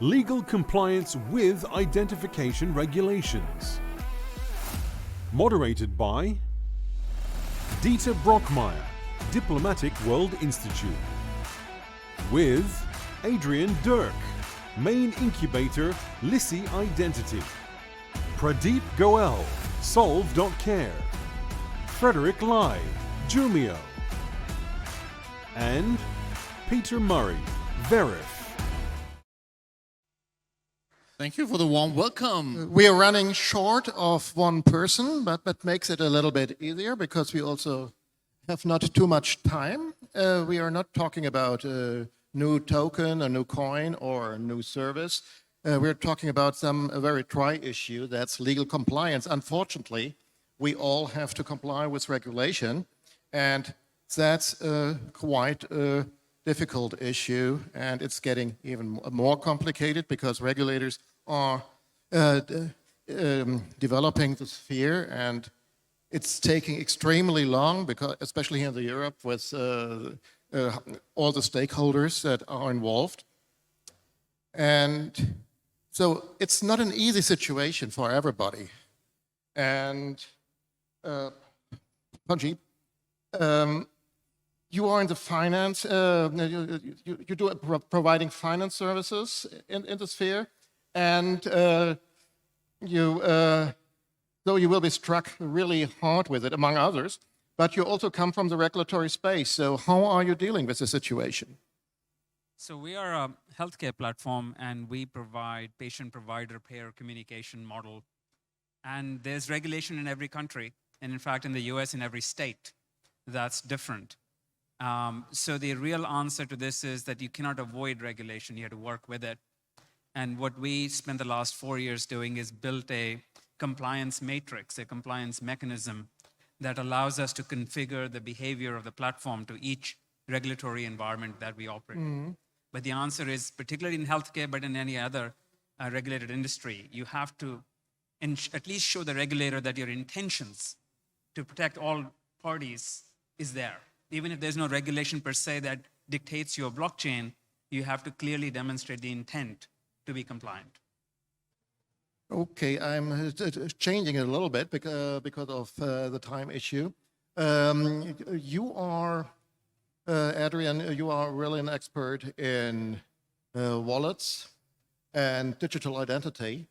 Legal Compliance with Identification Regulations. Moderated by Dieter Brockmeyer, Diplomatic World Institute. With Adrian Doerk, Main Incubator, Lissi Identity. Pradeep Goel, Solve.care. Frederic Live, Jumio. And Peter Murray, Veriff. Thank you for the warm welcome. We are running short of one person, but that makes it a little bit easier because we also have not too much time. We are not talking about a new token, a new coin, or a new service. We're talking about a very dry issue, that's legal compliance. Unfortunately, we all have to comply with regulation, and that's quite a difficult issue, and it's getting even more complicated because regulators are developing the sphere, and it's taking extremely long, because especially here in Europe with all the stakeholders that are involved. And so it's not an easy situation for everybody. And Pradeep, you are in the finance, you do providing finance services in the sphere, and so you will be struck really hard with it, among others, but you also come from the regulatory space. So how are you dealing with the situation? So we are a healthcare platform, and we provide patient-provider-payer communication model. And there's regulation in every country, and in fact, in the US, in every state, that's different. So the real answer to this is that you cannot avoid regulation, you have to work with it. And what we spent the last 4 years doing is built a compliance matrix, a compliance mechanism that allows us to configure the behavior of the platform to each regulatory environment that we operate in. But the answer is, particularly in healthcare, but in any other regulated industry, you have to at least show the regulator that your intentions to protect all parties is there. Even if there's no regulation per se that dictates your blockchain, you have to clearly demonstrate the intent to be compliant. Okay, I'm changing it a little bit because of the time issue. You are, Adrian, you are really an expert in wallets and digital identity.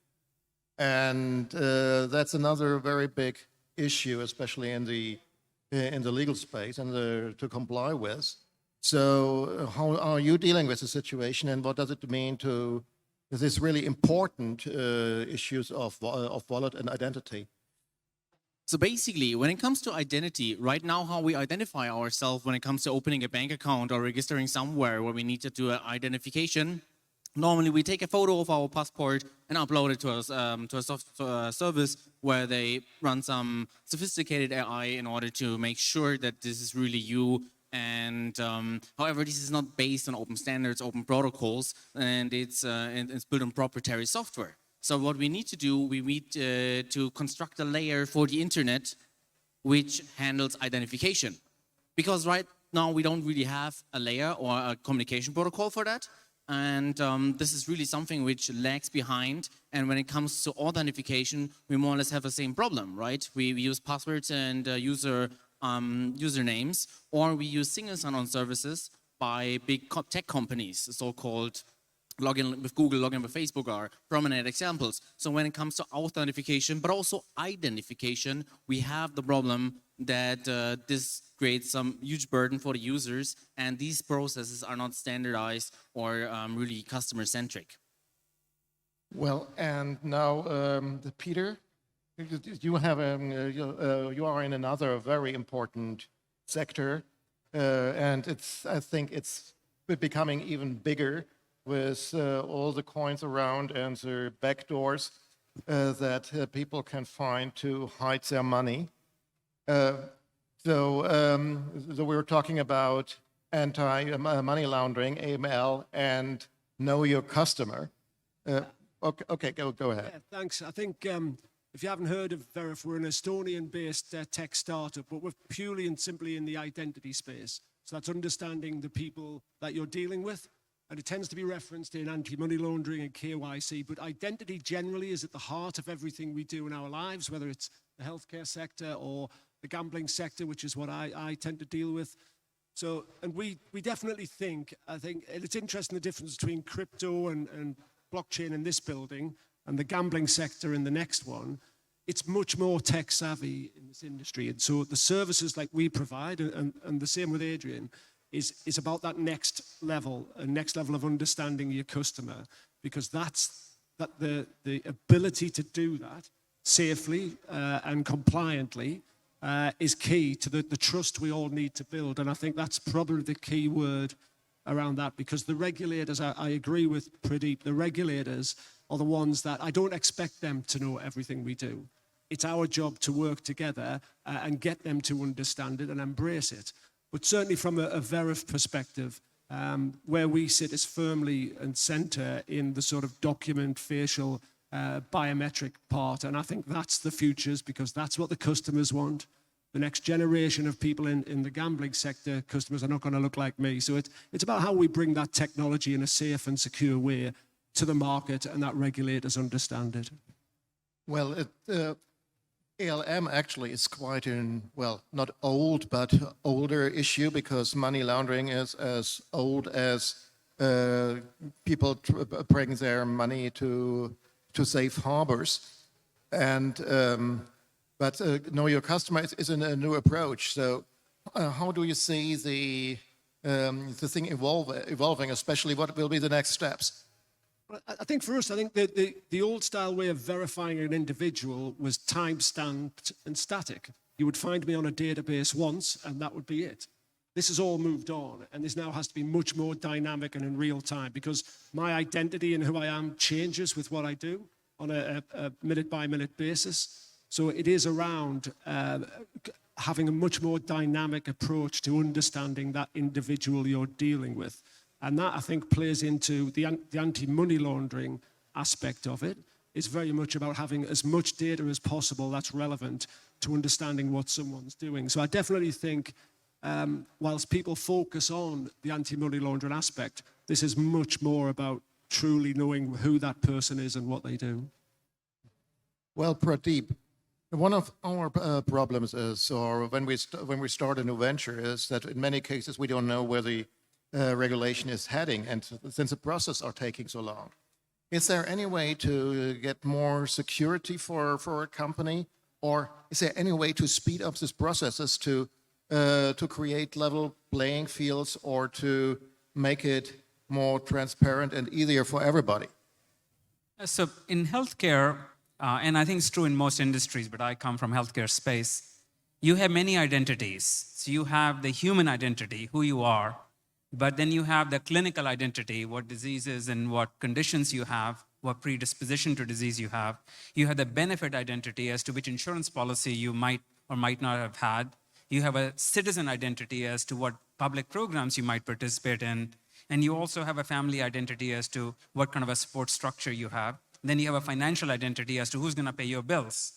And that's another very big issue, especially in the legal space and to comply with. So how are you dealing with the situation, and what does it mean to these really important issues of wallet and identity? So basically, when it comes to identity, right now how we identify ourselves when it comes to opening a bank account or registering somewhere where we need to do an identification, normally we take a photo of our passport and upload it to a service where they run some sophisticated AI in order to make sure that this is really you. And however, this is not based on open standards, open protocols, and it's built on proprietary software. So what we need to do, we need to construct a layer for the internet which handles identification. Because right now we don't really have a layer or a communication protocol for that. And this is really something which lags behind. And when it comes to authentication, we more or less have the same problem, right? We use passwords and usernames, or we use single sign-on services by big tech companies, so-called login with Google, login with Facebook are prominent examples. So when it comes to authentication, but also identification, we have the problem that this creates some huge burden for the users, and these processes are not standardized or really customer-centric. Well, and now, Peter, you have you are in another very important sector, and I think it's becoming even bigger with all the coins around and the backdoors that people can find to hide their money. So we were talking about anti-money laundering, AML, and know your customer. Okay, go ahead. Yeah, thanks. I think if you haven't heard of Veriff, we're an Estonian-based tech startup, but we're purely and simply in the identity space. So that's understanding the people that you're dealing with and it tends to be referenced in anti-money laundering and KYC, but identity generally is at the heart of everything we do in our lives, whether it's the healthcare sector or the gambling sector, which is what I tend to deal with. So, and we definitely think, and it's interesting the difference between crypto and blockchain in this building and the gambling sector in the next one. It's much more tech savvy in this industry. And so the services like we provide, and the same with Adrian, is about that next level of understanding your customer, because the ability to do that safely and compliantly is key to the trust we all need to build. And I think that's probably the key word around that, because the regulators, I agree with Pradeep, the regulators are the ones that I don't expect them to know everything we do. It's our job to work together and get them to understand it and embrace it. But certainly from a Veriff perspective, where we sit is firmly and center in the sort of document, facial, biometric part. And I think that's the futures, because that's what the customers want. The next generation of people in the gambling sector, customers are not going to look like me. So it's about how we bring that technology in a safe and secure way to the market, and that regulators understand it. Well, ALM actually is quite not old, but older issue, because money laundering is as old as people bring their money to safe harbors. And but know your customer is a new approach. So how do you see the thing evolving, especially what will be the next steps? I think for us, I think the old style way of verifying an individual was time-stamped and static. You would find me on a database once, and that would be it. This has all moved on, and this now has to be much more dynamic and in real time, because my identity and who I am changes with what I do on a minute-by-minute basis. So it is around having a much more dynamic approach to understanding that individual you're dealing with. And that, I think, plays into the anti-money laundering aspect of it. It's very much about having as much data as possible that's relevant to understanding what someone's doing. So I definitely think, whilst people focus on the anti-money laundering aspect, this is much more about truly knowing who that person is and what they do. Well, Pradeep, one of our problems is, or when we start a new venture, is that in many cases we don't know where the regulation is heading, and since the process are taking so long. Is there any way to get more security for a company, or is there any way to speed up these processes to create level playing fields, or to make it more transparent and easier for everybody? So in healthcare, and I think it's true in most industries, but I come from healthcare space, you have many identities. So you have the human identity, who you are, but then you have the clinical identity, what diseases and what conditions you have, what predisposition to disease you have. You have the benefit identity as to which insurance policy you might or might not have had. You have a citizen identity as to what public programs you might participate in. And you also have a family identity as to what kind of a support structure you have. Then you have a financial identity as to who's going to pay your bills.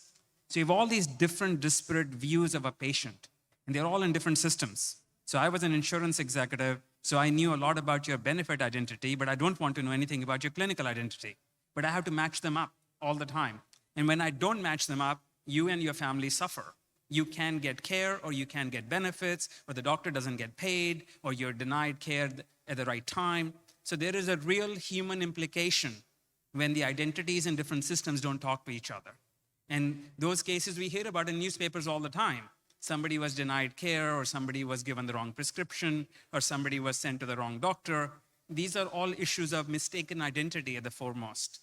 So you have all these different disparate views of a patient, and they're all in different systems. So I was an insurance executive, so I knew a lot about your benefit identity, but I don't want to know anything about your clinical identity. But I have to match them up all the time. And when I don't match them up, you and your family suffer. You can't get care, or you can't get benefits, or the doctor doesn't get paid, or you're denied care at the right time. So there is a real human implication when the identities in different systems don't talk to each other. And those cases we hear about in newspapers all the time. Somebody was denied care, or somebody was given the wrong prescription, or somebody was sent to the wrong doctor. These are all issues of mistaken identity at the foremost.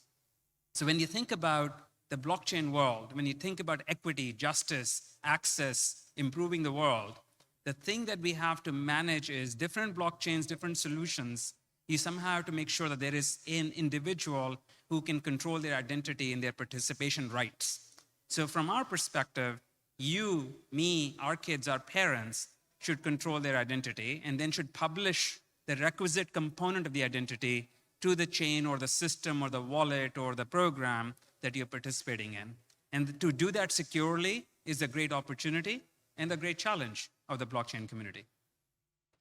So when you think about the blockchain world, when you think about equity, justice, access, improving the world, the thing that we have to manage is different blockchains, different solutions. You somehow have to make sure that there is an individual who can control their identity and their participation rights. So from our perspective, you, me, our kids, our parents should control their identity, and then should publish the requisite component of the identity to the chain or the system or the wallet or the program that you're participating in. And to do that securely is a great opportunity and a great challenge of the blockchain community.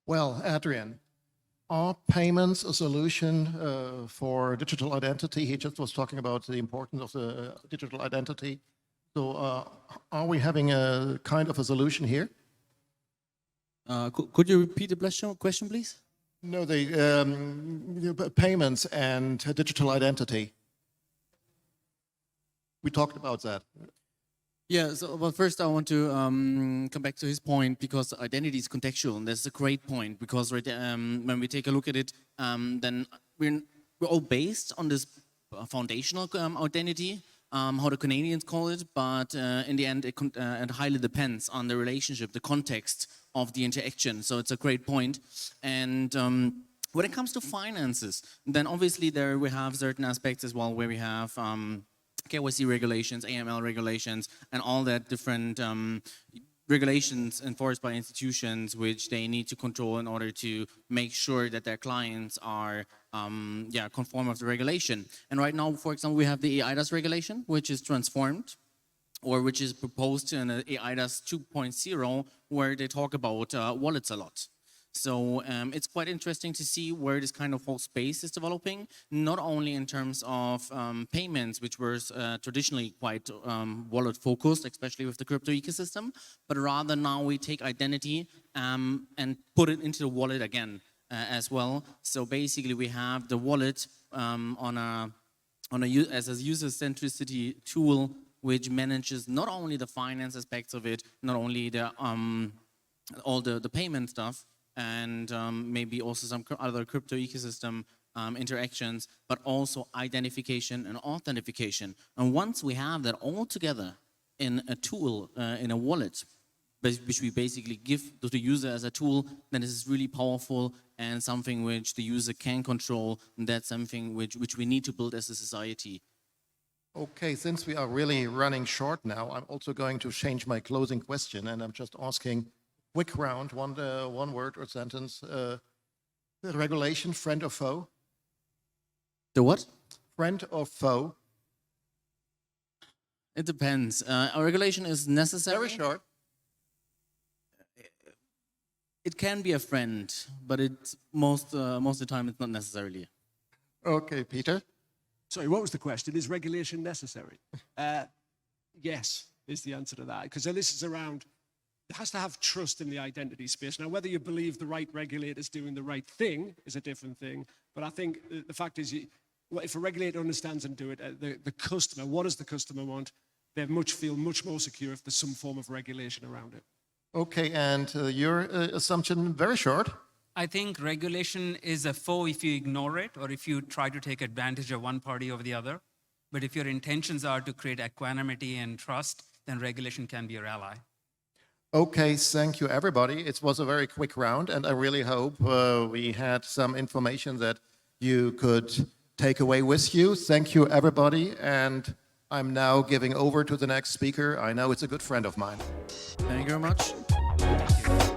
Well, Adrian, Are payments a solution for digital identity? He just was talking about the importance of the digital identity. So are we having a kind of a solution here? Could you repeat the question, please? No, the payments and digital identity. We talked about that. Yeah, so well, first I want to come back to his point because identity is contextual, and that's a great point because when we take a look at it, then we're all based on this foundational identity, how the Canadians call it, but in the end it highly depends on the relationship, the context of the interaction. So it's a great point. And when it comes to finances, then obviously there we have certain aspects as well where we have KYC regulations, AML regulations, and all that different regulations enforced by institutions which they need to control in order to make sure that their clients are conform with the regulation. And right now, for example, we have the AIDAS regulation, which is transformed or which is proposed in AIDAS 2.0, where they talk about wallets a lot. So it's quite interesting to see where this kind of whole space is developing, not only in terms of payments, which were traditionally quite wallet focused, especially with the crypto ecosystem, but rather now we take identity and put it into the wallet again as well. So basically we have the wallet as a user centricity tool, which manages not only the finance aspects of it, not only the all the payment stuff, and maybe also some other crypto ecosystem interactions, but also identification and authentication. And once we have that all together in a tool, in a wallet, which we basically give to the user as a tool, then this is really powerful and something which the user can control, and that's something which we need to build as a society. Okay, since we are really running short now, I'm also going to change my closing question, and I'm just asking, quick round, one word or sentence. The regulation, friend or foe? The what? Friend or foe? It depends. Our regulation is necessary. Very short. It can be a friend, but it's most of the time it's not necessarily. Okay, Peter. Sorry, what was the question? Is regulation necessary? Yes, is the answer to that. Because this is around, it has to have trust in the identity space. Now, whether you believe the right regulator's doing the right thing is a different thing. But I think the fact is, if a regulator understands and do it, the customer, what does the customer want? They feel much more secure if there's some form of regulation around it. Okay, and your assumption, very short. I think regulation is a foe if you ignore it or if you try to take advantage of one party over the other. But if your intentions are to create equanimity and trust, then regulation can be your ally. Okay, thank you, everybody. It was a very quick round, and I really hope we had some information that you could take away with you. Thank you, everybody, and I'm now giving over to the next speaker. I know it's a good friend of mine. Thank you very much. Thank you.